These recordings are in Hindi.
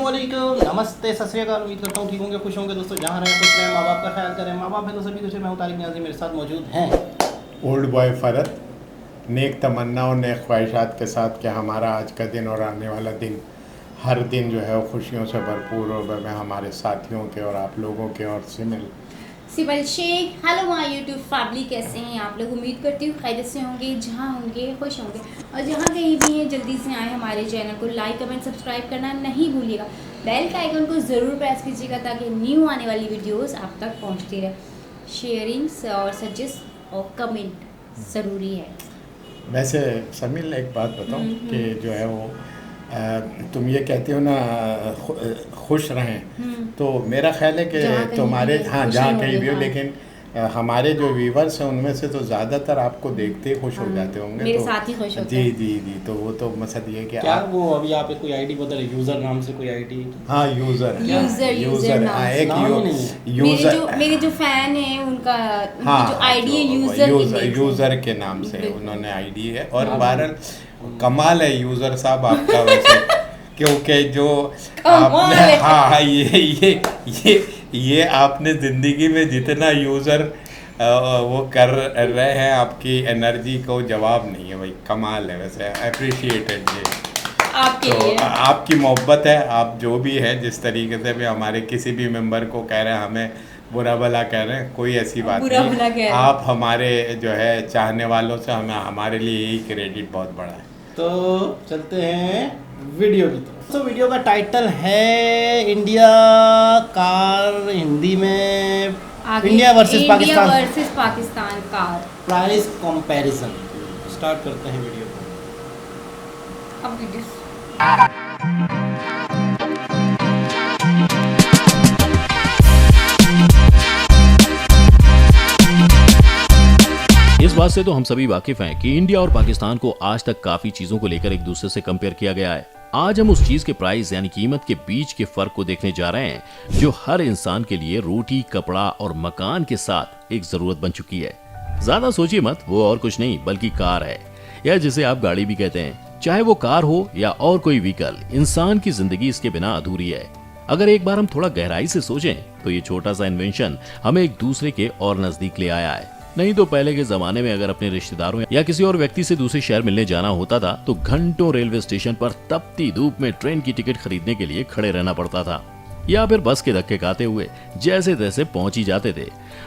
अस्सलामुअलैकुम, नमस्ते, सत श्री अकाल। उम्मीद करता हूँ ठीक होंगे, खुश होंगे दोस्तों। जहाँ रहें खुश रहें, माँ बाप का ख्याल करें। माँ बाप है तो सभी कुछ है। मैं हूँ तारिक नियाज़ी, मेरे साथ मौजूद हैं ओल्ड बॉय फरत। नेक तमन्नाओं नेक ख्वाहिशात के साथ कि हमारा आज का दिन और आने वाला दिन हर दिन जो है वो खुशियों से भरपूर हो। मैं हमारे साथियों के और आप लोगों के और Sibal Shaikh. Hello my YouTube family, कैसे हैं आप लोग? उम्मीद करती हूँ खैरियत से होंगे, जहाँ होंगे खुश होंगे, और जहाँ कहीं भी हैं जल्दी से आए हमारे चैनल को लाइक कमेंट सब्सक्राइब करना नहीं भूलिएगा। बेल का आइकन को ज़रूर प्रेस कीजिएगा ताकि न्यू आने वाली वीडियोस आप तक पहुँचती रहे। शेयरिंग और सजेस्ट और कमेंट ज़रूरी है। वैसे समील एक बात बताऊं कि जो है वो तुम ये कहते हो ना खुश रहें, तो मेरा ख्याल है कि तुम्हारे जहाँ कहीं भी हो, लेकिन हमारे जो व्यूवर्स हैं उनमें से तो ज़्यादातर आपको देखते ही खुश हो जाते होंगे। मेरे तो साथ ही खुश होते हैं। जी, तो वो तो मकसद ये कि क्या वो अभी आप कोई आईडी बता रहे, यूज़र नाम से कोई आईडी? हाँ, यूज़र मेरे जो फैन हैं उनका जो आईडी है यूज़र के नाम से उन्होंने आईडी है। और बहरहाल कमाल है यूज़र साहब आपका वैसे क्योंकि जो आपने ये आपने ज़िंदगी में जितना यूज़र वो कर रहे हैं, आपकी एनर्जी को जवाब नहीं है भाई। कमाल है वैसे, अप्रिशिएटेड जी तो आपकी मोहब्बत है। आप जो भी है, जिस तरीके से भी हमारे किसी भी मेंबर को कह रहे हैं, हमें बुरा भला कह रहे हैं, कोई ऐसी बात नहीं। आप हमारे जो है चाहने वालों से हमारे लिए यही क्रेडिट बहुत बड़ा है। तो चलते हैं वीडियो की तरफ। तो वीडियो का टाइटल है इंडिया कार, हिंदी में India versus Pakistan car price comparison. Start करते हैं वीडियो को। अब वीडियो इस बात से तो हम सभी वाकिफ हैं कि इंडिया और पाकिस्तान को आज तक काफी चीजों को लेकर एक दूसरे से कंपेयर किया गया है। आज हम उस चीज के प्राइस यानी कीमत के बीच के फर्क को देखने जा रहे हैं जो हर इंसान के लिए रोटी, कपड़ा और मकान के साथ एक जरूरत बन चुकी है। ज्यादा सोचिए मत, वो और कुछ नहीं बल्कि कार है, या जिसे आप गाड़ी भी कहते हैं। चाहे वो कार हो या और कोई व्हीकल, इंसान की जिंदगी इसके बिना अधूरी है। अगर एक बार हम थोड़ा गहराई से सोचें तो ये छोटा सा इन्वेंशन हमें एक दूसरे के और नजदीक ले आया है। नहीं तो पहले के जमाने में अगर अपने रिश्तेदारों या किसी और व्यक्ति से दूसरे शहर मिलने जाना होता था तो घंटों रेलवे स्टेशन पर तपती धूप में ट्रेन की टिकट खरीदने के लिए खड़े रहना पड़ता था, या फिर बस के धक्के खाते हुए जैसे तैसे पहुंच ही जाते थे।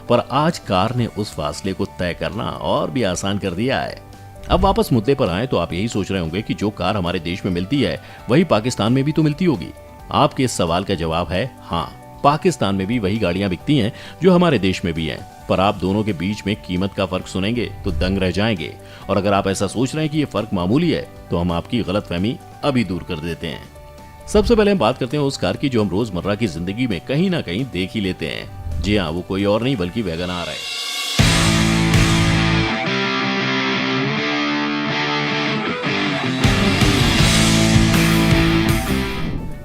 पर आज कार ने उस फासले को तय करना और भी आसान कर दिया है। अब वापस मुद्दे पर आए तो आप यही सोच रहे होंगे कि जो कार हमारे देश में मिलती है वही पाकिस्तान में भी तो मिलती होगी। आपके इस सवाल का जवाब है हाँ, पाकिस्तान में भी वही गाड़ियां बिकती हैं जो हमारे देश में भी हैं। पर आप दोनों के बीच में कीमत का फर्क सुनेंगे तो दंग रह जाएंगे। और अगर आप ऐसा सोच रहे हैं कि ये फर्क मामूली है तो हम आपकी गलतफहमी अभी दूर कर देते हैं। सबसे पहले हम बात करते हैं उस कार की जो हम रोजमर्रा की जिंदगी में कहीं ना कहीं देख ही लेते हैं। जी हाँ, वो कोई और नहीं बल्कि वैगन आर है।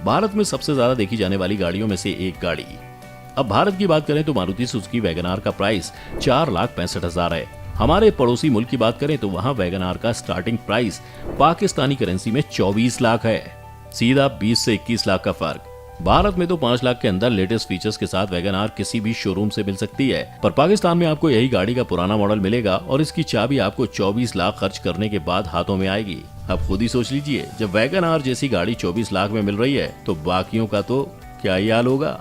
भारत में सबसे ज्यादा देखी जाने वाली गाड़ियों में से एक गाड़ी। अब भारत की बात करें तो मारुति सुजुकी वैगन आर का प्राइस 4,65,000 है। हमारे पड़ोसी मुल्क की बात करें तो वहां वैगन आर का स्टार्टिंग प्राइस पाकिस्तानी करेंसी में 24 लाख है। सीधा 20 से 21 लाख का फर्क। भारत में तो 5 लाख के अंदर लेटेस्ट फीचर्स के साथ वैगन आर किसी भी शोरूम से मिल सकती है, पर पाकिस्तान में आपको यही गाड़ी का पुराना मॉडल मिलेगा और इसकी चाबी आपको 24 लाख खर्च करने के बाद हाथों में आएगी। अब खुद ही सोच लीजिए, जब वैगन आर जैसी गाड़ी 24 लाख में मिल रही है तो बाकियों का तो क्या ही हाल होगा।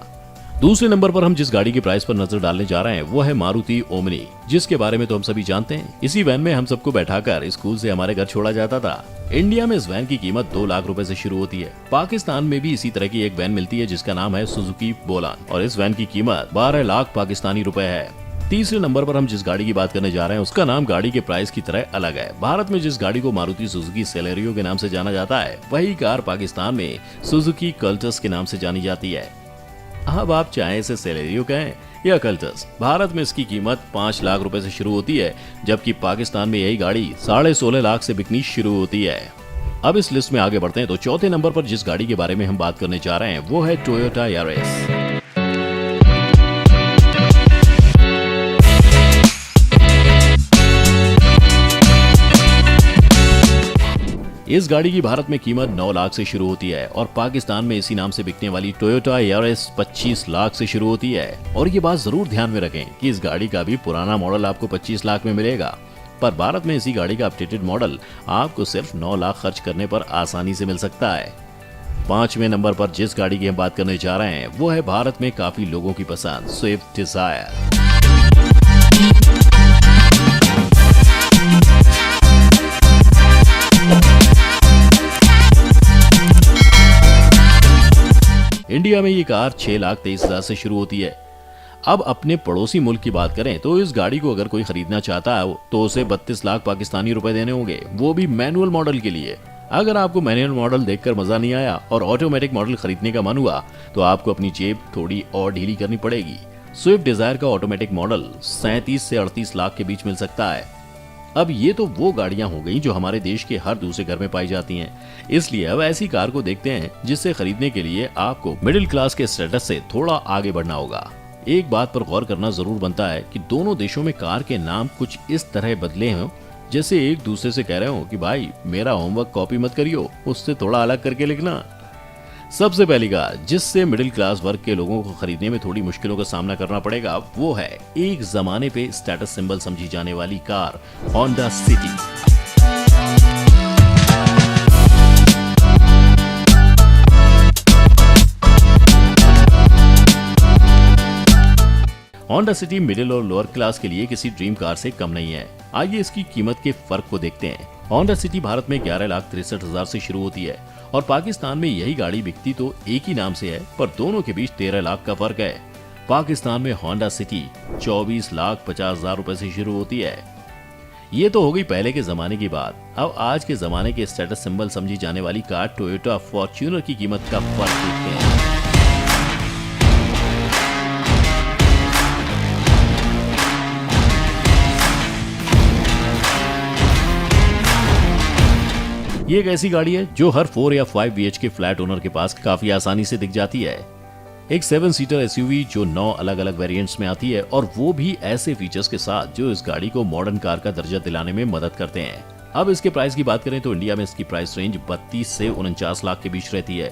दूसरे नंबर पर हम जिस गाड़ी के प्राइस पर नजर डालने जा रहे हैं वो है मारुति ओमनी, जिसके बारे में तो हम सभी जानते हैं। इसी वैन में हम सबको बैठाकर स्कूल से हमारे घर छोड़ा जाता था। इंडिया में इस वैन की कीमत 2 लाख रुपए से शुरू होती है। पाकिस्तान में भी इसी तरह की एक वैन मिलती है जिसका नाम है सुजुकी बोलान, और इस वैन की कीमत 12 लाख पाकिस्तानी रुपए है। तीसरे नंबर पर हम जिस गाड़ी की बात करने जा रहे हैं उसका नाम गाड़ी के प्राइस की तरह अलग है। भारत में जिस गाड़ी को मारुति सुजुकी सेलेरियो के नाम से जाना जाता है, वही कार पाकिस्तान में सुजुकी कल्टस के नाम से जानी जाती है। अब आप चाहे इसे सेलेरियो कहें या कल्टस, भारत में इसकी कीमत 5 लाख रुपए से शुरू होती है, जबकि पाकिस्तान में यही गाड़ी 16.5 लाख से बिकनी शुरू होती है। अब इस लिस्ट में आगे बढ़ते हैं तो चौथे नंबर पर जिस गाड़ी के बारे में हम बात करने जा रहे हैं वो है टोयोटा यारिस। इस गाड़ी की भारत में कीमत 9 लाख से शुरू होती है और पाकिस्तान में इसी नाम से बिकने वाली टोयोटा यारिस 25 लाख से शुरू होती है। और ये बात जरूर ध्यान में रखें कि इस गाड़ी का भी पुराना मॉडल आपको 25 लाख में मिलेगा, पर भारत में इसी गाड़ी का अपडेटेड मॉडल आपको सिर्फ 9 लाख खर्च करने पर आसानी से मिल सकता है। 5वें नंबर पर जिस गाड़ी की हम बात करने जा रहे हैं वो है भारत में काफी लोगों की पसंद स्विफ्ट डिजायर। इंडिया में ये कार 6,23,000 से शुरू होती है। अब अपने पड़ोसी मुल्क की बात करें तो इस गाड़ी को अगर कोई खरीदना चाहता है तो उसे 32 लाख पाकिस्तानी रुपए देने होंगे, वो भी मैनुअल मॉडल के लिए। अगर आपको मैनुअल मॉडल देखकर मजा नहीं आया और ऑटोमेटिक मॉडल खरीदने का मन हुआ तो आपको अपनी जेब थोड़ी और ढीली करनी पड़ेगी। स्विफ्ट डिजायर का ऑटोमेटिक मॉडल 37 से 38 लाख के बीच मिल सकता है। अब ये तो वो गाड़ियां हो गई जो हमारे देश के हर दूसरे घर में पाई जाती हैं, इसलिए अब ऐसी कार को देखते हैं जिससे खरीदने के लिए आपको मिडिल क्लास के स्टेटस से थोड़ा आगे बढ़ना होगा। एक बात पर गौर करना जरूर बनता है कि दोनों देशों में कार के नाम कुछ इस तरह बदले हों जैसे एक दूसरे से कह रहे हो कि भाई मेरा होमवर्क कॉपी मत करियो, उससे थोड़ा अलग करके लिखना। सबसे पहली कार जिससे मिडिल क्लास वर्ग के लोगों को खरीदने में थोड़ी मुश्किलों का सामना करना पड़ेगा वो है एक जमाने पे स्टेटस सिंबल समझी जाने वाली car Honda city. Honda city middle और लोअर क्लास के लिए किसी ड्रीम कार से कम नहीं है। आइए इसकी कीमत के फर्क को देखते हैं। होंडा सिटी भारत में 11,63,000 से शुरू होती है और पाकिस्तान में यही गाड़ी बिकती तो एक ही नाम से है, पर दोनों के बीच 13 लाख का फर्क है। पाकिस्तान में होंडा सिटी 24,50,000 रुपए से शुरू होती है। ये तो हो गई पहले के जमाने की बात। अब आज के जमाने के स्टेटस सिंबल समझी जाने वाली कार टोयोटा फॉर्च्यूनर की कीमत का फर्क देखते हैं। ये एक ऐसी गाड़ी है जो हर 4 या 5 BHK फ्लैट ओनर के पास काफी आसानी से दिख जाती है। एक 7 सीटर SUV जो 9 अलग अलग वेरिएंट्स में आती है और वो भी ऐसे फीचर्स के साथ जो इस गाड़ी को मॉडर्न कार का दर्जा दिलाने में मदद करते हैं। अब इसके प्राइस की बात करें तो इंडिया में इसकी प्राइस रेंज 32 से 49 लाख के बीच रहती है।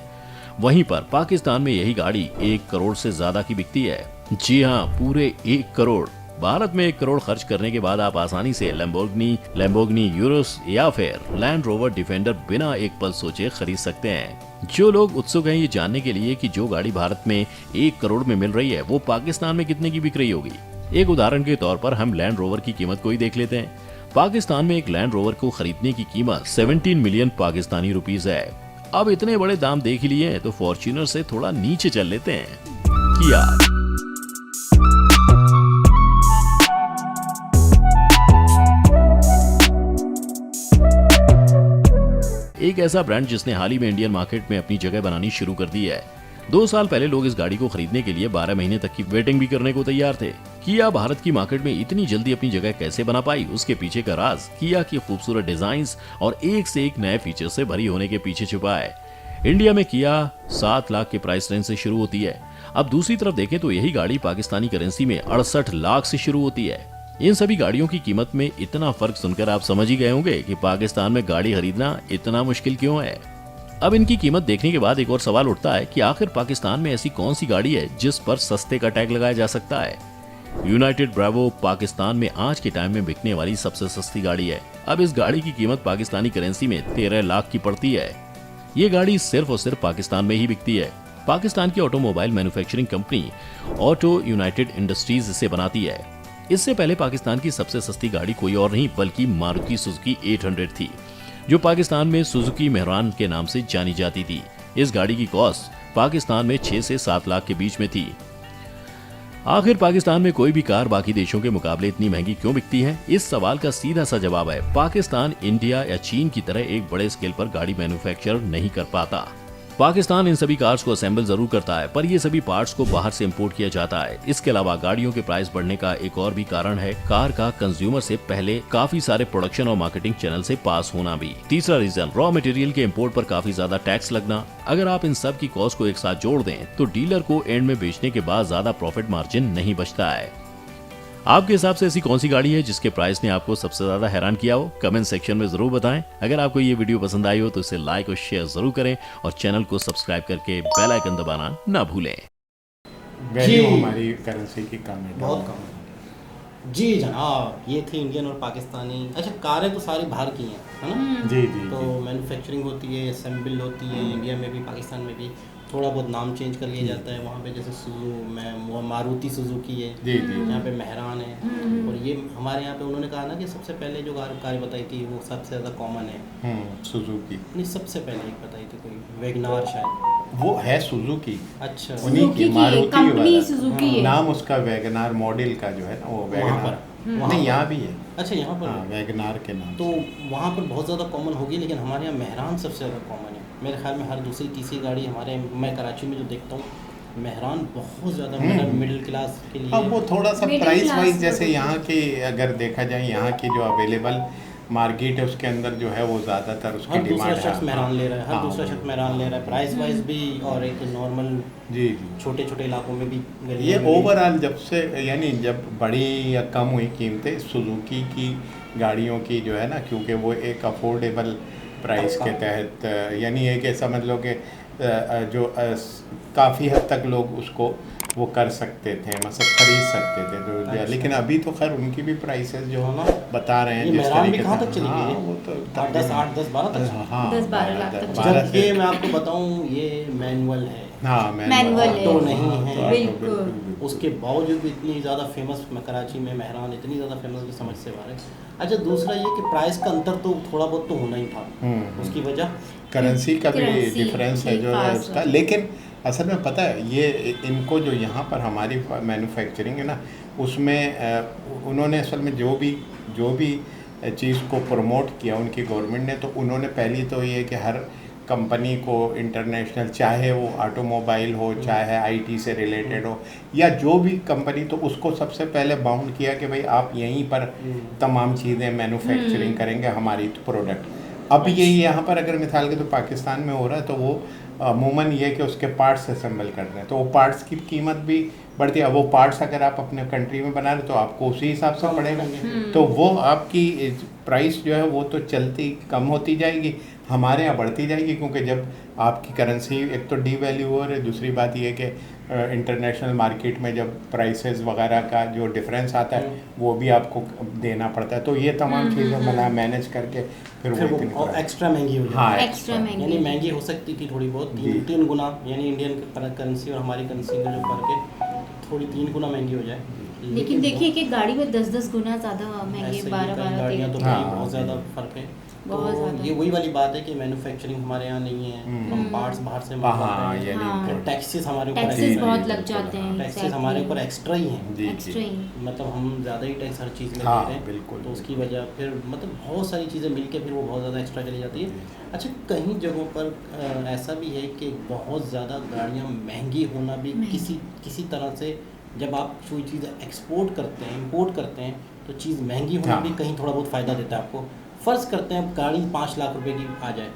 वहीं पर पाकिस्तान में यही गाड़ी 1 करोड़ से ज्यादा की बिकती है। जी हाँ, पूरे 1 करोड़। भारत में 1 करोड़ खर्च करने के बाद आप आसानी से लैम्बोर्गिनी यूरोस या फिर लैंड रोवर डिफेंडर बिना एक पल सोचे खरीद सकते हैं। जो लोग उत्सुक हैं ये जानने के लिए कि जो गाड़ी भारत में 1 करोड़ में मिल रही है वो पाकिस्तान में कितने की बिक रही होगी, एक उदाहरण के तौर पर हम लैंड रोवर की कीमत को ही देख लेते हैं। पाकिस्तान में एक लैंड रोवर को खरीदने की कीमत 17 मिलियन पाकिस्तानी रुपीज है। अब इतने बड़े दाम देख ही लिए हैं तो फॉर्च्यूनर से थोड़ा नीचे चल लेते हैं। किया एक ऐसा ब्रांड जिसने हाल ही में इंडियन मार्केट में अपनी जगह बनानी शुरू कर दी है। 2 साल पहले लोग इस गाड़ी को खरीदने के लिए 12 महीने तक की वेटिंग भी करने को तैयार थे। किया भारत की मार्केट में इतनी जल्दी अपनी जगह कैसे बना पाई, उसके पीछे का राज किया की खूबसूरत डिजाइन्स और एक से एक नए फीचर से भरी होने के पीछे छुपा है। इंडिया में किया 7 लाख के प्राइस रेंज से शुरू होती है। अब दूसरी तरफ देखें तो यही गाड़ी पाकिस्तानी करेंसी में 68 लाख से शुरू होती है। इन सभी गाड़ियों की कीमत में इतना फर्क सुनकर आप समझ ही गए होंगे कि पाकिस्तान में गाड़ी खरीदना इतना मुश्किल क्यों है। अब इनकी कीमत देखने के बाद एक और सवाल उठता है कि आखिर पाकिस्तान में ऐसी कौन सी गाड़ी है जिस पर सस्ते का टैग लगाया जा सकता है। यूनाइटेड ब्रावो पाकिस्तान में आज के टाइम में बिकने वाली सबसे सस्ती गाड़ी है। अब इस गाड़ी की कीमत पाकिस्तानी करेंसी में 13 लाख की पड़ती है। ये गाड़ी सिर्फ और सिर्फ पाकिस्तान में ही बिकती है। पाकिस्तान की automobile manufacturing company auto United industries इसे बनाती है। इससे पहले पाकिस्तान की सबसे सस्ती गाड़ी कोई और नहीं बल्कि मारुति सुजुकी 800 थी, जो पाकिस्तान में सुजुकी मेहरान के नाम से जानी जाती थी। इस गाड़ी की कॉस्ट पाकिस्तान में 6 से 7 लाख के बीच में थी। आखिर पाकिस्तान में कोई भी कार बाकी देशों के मुकाबले इतनी महंगी क्यों बिकती है? इस सवाल का सीधा सा जवाब है पाकिस्तान इंडिया या चीन की तरह एक बड़े स्केल पर गाड़ी मैन्युफैक्चर नहीं कर पाता। पाकिस्तान इन सभी कार्स को असेंबल जरूर करता है, पर ये सभी पार्ट्स को बाहर से इंपोर्ट किया जाता है। इसके अलावा गाड़ियों के प्राइस बढ़ने का एक और भी कारण है कार का कंज्यूमर से पहले काफी सारे प्रोडक्शन और मार्केटिंग चैनल से पास होना भी। तीसरा रीजन रॉ मटेरियल के इंपोर्ट पर काफी ज्यादा टैक्स लगना। अगर आप इन सब की कॉस्ट को एक साथ जोड़ दें तो डीलर को एंड में बेचने के बाद ज्यादा प्रॉफिट मार्जिन नहीं बचता है। आपके हिसाब से ऐसी कौन सी गाड़ी है जिसके प्राइस ने आपको सबसे ज्यादा हैरान किया हो? कमेंट सेक्शन में जरूर बताएं। अगर आपको ये वीडियो पसंद आई हो तो इसे लाइक और शेयर जरूर करें और चैनल को सब्सक्राइब करके बेल आइकन दबाना ना भूलें। वैल्यू हमारी करेंसी की कम है, बहुत कम है। जी जनाब, ये थे इंडियन और पाकिस्तानी। अच्छा, कारें तो सारी बाहर की हैं, है ना? जी जी तो मैन्युफैक्चरिंग होती है, असेंबल होती है, इंडिया में भी पाकिस्तान में भी। थोड़ा बहुत नाम चेंज कर लिया जाता है वहाँ पे, जैसे मारुति सुजुकी है, जी जी यहाँ पे मेहरान है। और ये हमारे यहाँ पे उन्होंने कहा ना कि सबसे पहले जो कार बताई थी वो सबसे ज़्यादा कॉमन है। सुजुकी नहीं, सबसे पहले एक बताई थी कोई, वैगनार शायद। वो है सुजुकी, अच्छा, उन्हीं सुजुकी की की मारुति कंपनी वाला। सुजुकी है। नाम उसका वैगनार मॉडल का जो है ना वो वहाँ वैगनार। पर नहीं, यहाँ भी है। अच्छा, यहाँ पर हाँ, वैगनार के नाम तो से। वहाँ पर बहुत ज़्यादा कॉमन होगी, लेकिन हमारे यहाँ मेहरान सबसे ज़्यादा कॉमन है। मेरे ख्याल में हर दूसरी तीसरी गाड़ी मैं कराची में जो देखता हूँ, मेहरान बहुत ज़्यादा मतलब मिडिल क्लास के लिए। हाँ, वो थोड़ा सा Middle प्राइस class वाइज जैसे लोगों यहाँ के अगर देखा जाए, यहाँ की जो अवेलेबल मार्केट है उसके अंदर जो है वो ज़्यादातर उसकी हर दूसरा डिमांड शख्स है। मेहरान ले रहा है, हर हाँ, दूसरा शख्स मेहरान ले रहा है, प्राइस वाइज भी और एक नॉर्मल जी जी। छोटे छोटे इलाकों में भी। ये गलियों में भी। ओवरऑल जब से यानी जब बड़ी या कम हुई कीमतें सुजुकी की गाड़ियों की जो है ना, क्योंकि वो एक अफोर्डेबल प्राइस के तहत यानी एक समझ लो कि जो काफ़ी हद तक लोग उसको वो कर सकते थे, मतलब खरीद सकते थे। तो अच्छा। लेकिन अभी तो खैर उनकी भी प्राइसेस जो हाँ ना। बता रहे हैं ये जिस मेहरान भी तरीके कहाँ से। तक चली हाँ, गई है? वो तो 8, 10, 12 तक। हाँ 10-12 लाख तक बारह जब से- ये मैं आपको बताऊं, ये मैनुअल है, हाँ मैनुअल है। ऑटो नहीं है। तो बिल्कुल। उसके बावजूद भी इतनी ज़्यादा फेमस कराची में मेहरान इतनी ज़्यादा फेमस की समझ से बाहर है। अच्छा, दूसरा ये कि प्राइस का अंतर तो थोड़ा बहुत तो होना ही था। उसकी वजह करेंसी का भी करेंसी डिफरेंस है जो है खास उसका। है। लेकिन असल में पता है ये इनको जो यहाँ पर हमारी मैन्युफैक्चरिंग है ना, उसमें उन्होंने असल में जो भी चीज़ को प्रमोट किया उनकी गवर्नमेंट ने, तो उन्होंने पहली तो ये कि हर कंपनी को इंटरनेशनल, चाहे वो ऑटोमोबाइल हो, चाहे आईटी से रिलेटेड हो, या जो भी कंपनी, तो उसको सबसे पहले बाउंड किया कि भाई आप यहीं पर तमाम चीज़ें मैन्युफैक्चरिंग करेंगे हमारी प्रोडक्ट। अब ये यहाँ पर अगर मिसाल के तो पाकिस्तान में हो रहा है, तो वो अमूमन ये कि उसके पार्ट्स असेंबल कर रहे हैं, तो वो पार्ट्स की कीमत भी बढ़ती है। वो पार्ट्स अगर आप अपने कंट्री में बना रहे तो आपको उसी हिसाब से पड़ेगा, तो वो आपकी प्राइस जो है वो तो चलती कम होती जाएगी, हमारे यहाँ बढ़ती जाएगी, क्योंकि जब आपकी करेंसी एक तो डीवैल्यू हो रही है, दूसरी बात ये कि इंटरनेशनल मार्केट में जब प्राइसेस वगैरह का जो डिफरेंस आता है वो भी आपको देना पड़ता है। तो ये तमाम चीज़ें मैंने मैनेज करके फिर वो इतनी और एक्स्ट्रा महंगी हो जाती हाँ, है। एक्स्ट्रा महंगी। यानी महंगी हो सकती थी थोड़ी बहुत, जी। 3 गुना, यानी इंडियन करेंसी और हमारी करेंसी का जो फर्क है, थोड़ी 3 गुना महंगी हो जाए। लेकिन देखिए कि गाड़ी में 10-10 गुना ज़्यादा महंगी, 12-12 गाड़ियाँ तो 13। हाँ, बहुत ज़्यादा जी। फर्क है। बहुत तो ज़्यादा। ये वही वाली बात है कि मैन्युफैक्चरिंग हमारे यहाँ नहीं है, हम पार्ट्स बाहर से हाँ मंगवाते हैं। यानी हाँ। तो- टैक्सेस हमारे ऊपर टैक्सेस जी, बहुत जी, लग बिल्कुल, जाते हैं। टैक्सेस हमारे ऊपर एक्स्ट्रा ही हैं। जी एक्स्ट्रा जी। ही। मतलब हम ज़्यादा ही टैक्स हर चीज़ में हाँ, दे रहे हैं, बिल्कुल, तो उसकी वजह फिर मतलब बहुत सारी चीज़ें मिलके फिर वो बहुत ज़्यादा एक्स्ट्रा चली जाती है। अच्छा, कहीं जगहों पर ऐसा भी है कि बहुत ज़्यादा गाड़ियाँ महंगी होना भी किसी तरह से, जब आप कोई चीज़ एक्सपोर्ट करते हैं, इंपोर्ट करते हैं, तो चीज़ महंगी होना हाँ। भी कहीं थोड़ा बहुत फ़ायदा देता है आपको। फ़र्ज़ करते हैं अब गाड़ी 5 लाख रुपए की आ जाए,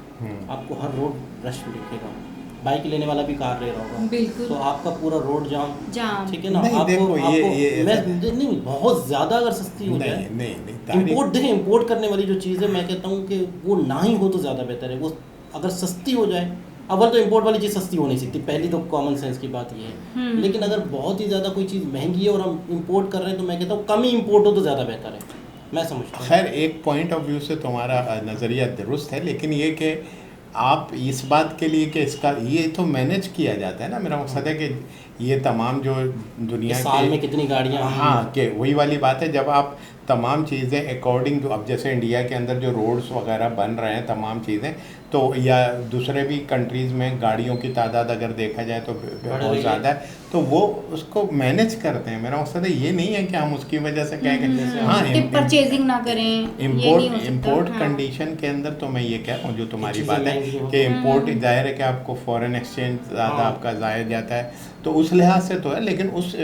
आपको हर रोड रश दिखेगा, बाइक लेने वाला भी कार ले रहा होगा, बिल्कुल। तो आपका पूरा रोड जाम, जाम। ठीक है ना? नहीं, देखो, ये नहीं, बहुत ज़्यादा अगर सस्ती हो जाए, नहीं इंपोर्ट देखें, इंपोर्ट करने वाली जो चीज़ है, मैं कहता हूँ कि वो ना ही हो तो ज़्यादा बेहतर है। वो अगर सस्ती हो जाए, अव्वल तो इंपोर्ट वाली चीज़ सस्ती हो नहीं सकती, पहली तो कॉमन सेंस की बात ये है। लेकिन अगर बहुत ही ज़्यादा कोई चीज़ महंगी है और हम इंपोर्ट कर रहे हैं, तो मैं कहता हूँ कम ही इंपोर्ट हो तो ज़्यादा बेहतर है, मैं समझता हूँ। खैर एक पॉइंट ऑफ व्यू से तुम्हारा नज़रिया दुरुस्त है, लेकिन ये कि आप इस बात के लिए कि इसका ये तो मैनेज किया जाता है ना। मेरा मकसद है कि ये तमाम जो दुनिया इस साल के में कितनी गाड़ियाँ, हाँ, कि वही वाली बात है, जब आप तमाम चीज़ें अकॉर्डिंग टू, अब जैसे इंडिया के अंदर जो रोड्स वगैरह बन रहे हैं तमाम चीज़ें, तो या दूसरे भी कंट्रीज़ में गाड़ियों की तादाद अगर देखा जाए तो बहुत ज़्यादा है, तो वो उसको मैनेज करते हैं। मेरा मकसद है ये नहीं है कि हम उसकी वजह से कहें कि हाँ कि परचेजिंग ना करें, ये नहीं हो सकता। इम्पोर्ट हाँ। कंडीशन के अंदर तो मैं ये कह रहा हूँ, जो तुम्हारी चीज़ें बात है महंगी हो। कि इम्पोर्ट जाहिर है कि आपको फॉरेन एक्सचेंज ज़्यादा हाँ। आपका ज़ाया जाता है, तो उस लिहाज से तो है, लेकिन उस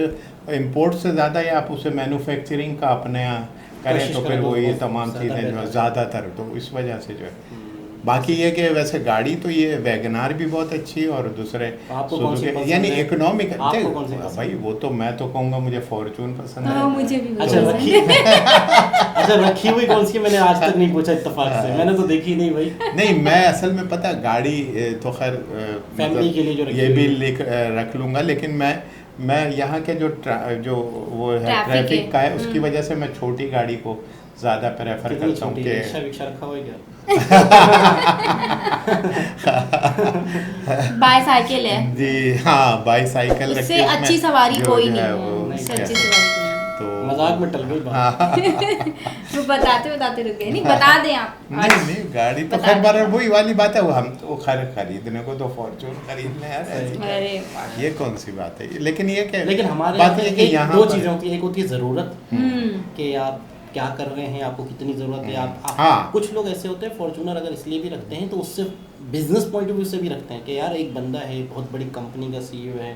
इम्पोर्ट से ज़्यादा या आप उसे मैन्युफैक्चरिंग का अपने यहाँ करें कोशिश तो करें फिर तो वो ये बहुत तमाम ज़्यादा चीज़ें जो बेहतर है है। ज़्यादातर, तो इस वजह से जो है बाकी ये कि वैसे गाड़ी तो ये वैगनार भी बहुत अच्छी है और दूसरे आपको कौन सी Suzuki- पसंद यानी है? इकोनॉमिक आपको कौन सी पसंद भाई वो तो मैं तो कहूँगा मुझे फॉर्चून पसंद है। हाँ, मुझे भी अच्छा पसंद रखी है। अच्छा रखी हुई कौन सी, मैंने आज तक नहीं पूछा इत्तेफाक से, मैंने तो देखी नहीं भाई। नहीं मैं असल में पता गाड़ी तो खैर फैमिली के लिए जो रखी ये हुई भी है। रख लूँगा, लेकिन मैं यहाँ के जो वो है ट्रैफिक ट्रैफिक है। का है उसकी वजह से मैं छोटी गाड़ी को ज़्यादा प्रेफर कितनी करता हूँ छोटी कि रिक्शा विक्शा रखा हुआ है क्या? बाईसाइकिल है, जी हाँ बाईसाइकिल उससे रखी है, उसमें अच्छी सवारी जो कोई जो नहीं है है, वो उससे क्या अच्छी है, सवारी कोई नहीं। तो मजाक में टल गई बात। वो बताते बताते रुक गए, नहीं बता दें आप आज। नहीं गाड़ी तो बता खैर दें। बार वही वाली बात है, वो हम तो खैर खरीदने को तो फॉर्चून खरीद लें यार, ऐसी क्या- अरे वाह। ये कौन सी बात है, लेकिन ये क्या लेकिन हमारे बात यहाँ ये पे कि एक यहाँ दो पर- चीज़ें होती है, एक होती है ज़रूरत हम्म, कि आप क्या कर रहे हैं, आपको कितनी ज़रूरत है। आप हाँ। कुछ लोग ऐसे होते हैं फॉर्चूनर अगर इसलिए भी रखते हैं तो उससे बिजनेस पॉइंट ऑफ व्यू से भी रखते हैं कि यार एक बंदा है बहुत बड़ी कंपनी का सीईओ है,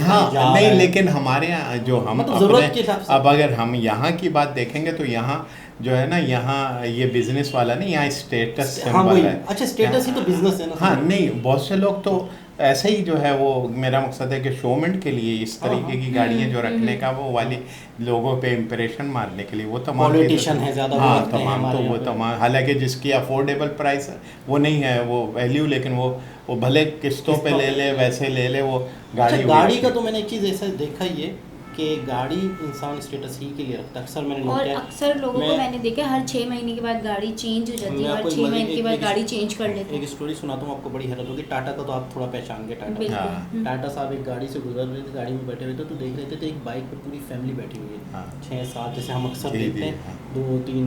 हाँ जा नहीं रहा है। लेकिन हमारे यहाँ जो हम मतलब ज़रूरत अपने के हिसाब से। अब अगर हम यहाँ की बात देखेंगे तो यहाँ जो है ना, यहाँ ये बिजनेस वाला नहीं, यहाँ स्टेटस हाँ सिंबल वही, है। अच्छा स्टेटस ही तो बिजनेस है ना। हाँ नहीं बहुत से लोग तो ऐसे ही जो है वो, मेरा मकसद है कि शोमेंट के लिए इस हाँ, तरीके की गाड़ियाँ जो रखने का वो वाली लोगों पे इम्प्रेशन मारने के लिए वो तमाम Politician चीज़ें- है ज़्यादा, वो हाँ रखते हैं तमाम हमारे तो वो यहाँ पे। तमाम, हालांकि जिसकी अफोर्डेबल प्राइस है वो नहीं है वो वैल्यू, लेकिन वो भले किस्तों पे ले ले वैसे ले ले वो गाड़ी अच्छा हुई गाड़ी रखी। का तो मैंने एक चीज़ ऐसा देखा ही है कि गाड़ी इंसान स्टेटस ही के लिए रखता है, अक्सर मैंने नोट और किया। अक्सर लोगों को मैं- मैंने देखा हर 6 महीने के बाद गाड़ी चेंज हो जाती मैं है, हर आपको 6 महीने के एक- बाद एक- गाड़ी चेंज कर लेते एक हैं। स्टोरी सुनाता हूँ आपको, बड़ी हैरत होगी। टाटा का तो आप थोड़ा पहचान गए, टाटा बिल्कुल। हाँ। हम्म। टाटा साहब एक गाड़ी से गुजर रहे थे, गाड़ी में बैठे हुए थे तो देख रहे थे तो एक बाइक पे पूरी फैमिली बैठी हुई है, हाँ। 6-7 जैसे हम अक्सर जी, देखते जी, हैं, हाँ।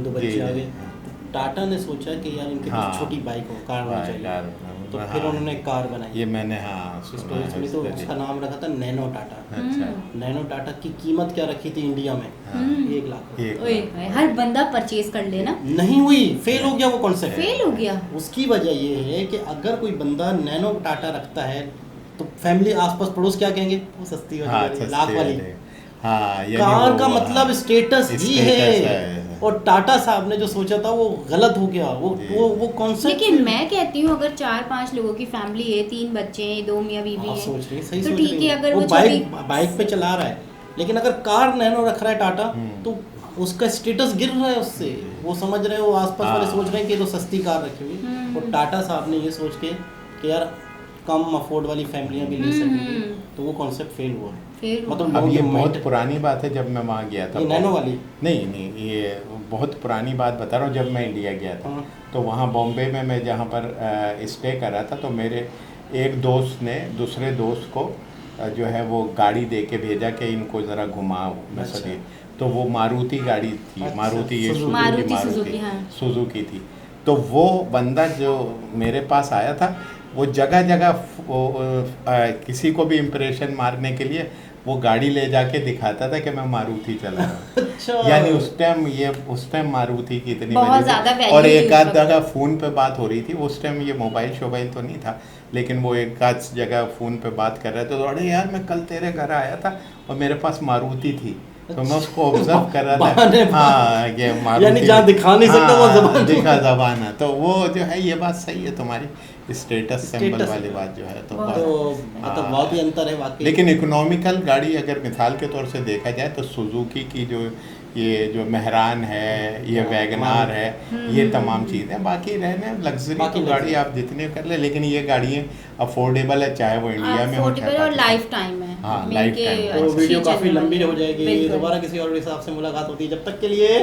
2 बच्चे जी, आ जी, गए। हाँ। टाटा ने सोचा कि यार इनके पास हाँ। छोटी बाइक हो, कार होनी चाहिए, कार, तो हाँ, फिर उन्होंने कार बनाई। ये मैंने हाँ सुना स्टोरी है सुनी तो इसके उसका लिए। नाम रखा था नैनो टाटा। अच्छा नैनो टाटा की कीमत क्या रखी थी इंडिया में? हाँ। 1 लाख। एक ओए ओए, हर बंदा परचेज कर लेना, नहीं हुई, फेल हो गया वो कॉन्सेप्ट। फेल हो गया। उसकी वजह ये है कि अगर कोई बंदा नैनो टाटा रखता है तो फैमिली आसपास पड़ोस क्या कहेंगे, वो सस्ती हो हाँ, जाएगी, सस्ते लाख वाली। वाले। हाँ यानी कार वो, का मतलब हाँ, स्टेटस ही स्टेटस है। और टाटा साहब ने जो सोचा था वो गलत हो गया, जी। वो कॉन्सेप्ट। लेकिन मैं कहती हूँ अगर 4-5 लोगों की फैमिली है, 3 बच्चे हैं, 2 मियाँ बीवी आप हैं, सोच रही हैं, सही तो सोच ठीक रही है। हैं। अगर वो वो बाइक पे चला रहा है, लेकिन अगर कार नैनो रख रहा है टाटा तो उसका स्टेटस गिर रहा है उससे। वो समझ रहे हो, आसपास वाले हाँ। सोच रहे हैं कि ये तो सस्ती कार रखी हुई। और टाटा साहब ने ये सोच के कि यार कम अफोर्ड वाली फैमिलियां भी ले सकेंगी, तो वो कॉन्सेप्ट फेल हुआ। फिर मतलब अब लोगों ये के बहुत mind- पुरानी बात है, जब मैं वहाँ गया था ये नैनो वाली। नहीं ये बहुत पुरानी बात बता रहा हूँ। जब मैं इंडिया गया था हाँ। तो वहाँ बॉम्बे में मैं जहाँ पर स्टे कर रहा था, तो मेरे एक दोस्त ने दूसरे दोस्त को जो है वो गाड़ी दे के भेजा कि इनको ज़रा घुमाओ अच्छा। तो वो मारुति गाड़ी थी, अच्छा, मारुति ये सुजुकी। मारुति, हाँ। सुजुकी थी। तो वो बंदा जो मेरे पास आया था वो जगह जगह किसी को भी इम्प्रेशन मारने के लिए वो गाड़ी ले जाके दिखाता था कि मैं मारुति चला रहा हूँ। अच्छा। यानी उस टाइम मारुति की इतनी बहुत value थी। ज़्यादा value और थी एक उस आध वक्त। जगह फ़ोन पे बात हो रही थी उस टाइम, ये मोबाइल शोबाइल तो नहीं था, लेकिन वो एक आध जगह फ़ोन पे बात कर रहे थे। तो अरे यार मैं कल तेरे घर आया था और मेरे पास मारुति थी, तो मैं उसको ऑब्जर्व कर रहा बहाने था। हाँ ये मारुति, यानी जहाँ दिखा नहीं सकता वो ज़बान दिखा ज़बान है। तो वो जो है ये बात सही है तुम्हारी, स्टेटस सिंबल Status वाली बात जो है तो बहुत- तो मतलब हाँ। बहुत ही अंतर है वाकई। लेकिन इकोनॉमिकल गाड़ी अगर मिसाल के तौर से देखा जाए तो सुजुकी की ये जो मेहरान है, ये हाँ, वैगनार है, ये तमाम चीज़ें। बाकी रहने लग्जरी बाकी तो गाड़ी luxury। आप जितने कर ले, लेकिन ये गाड़ियाँ अफोर्डेबल है, चाहे वो इंडिया में हो अफोर्डेबल चाहे और पाकिस्तान। लाइफ टाइम है। हाँ, मिलके lifetime। तो अच्छी वीडियो चलने काफ़ी लंबी वाली हो है। जाएगी, बिल्कुल। दोबारा किसी और हिसाब से मुलाकात होती है, जब तक के लिए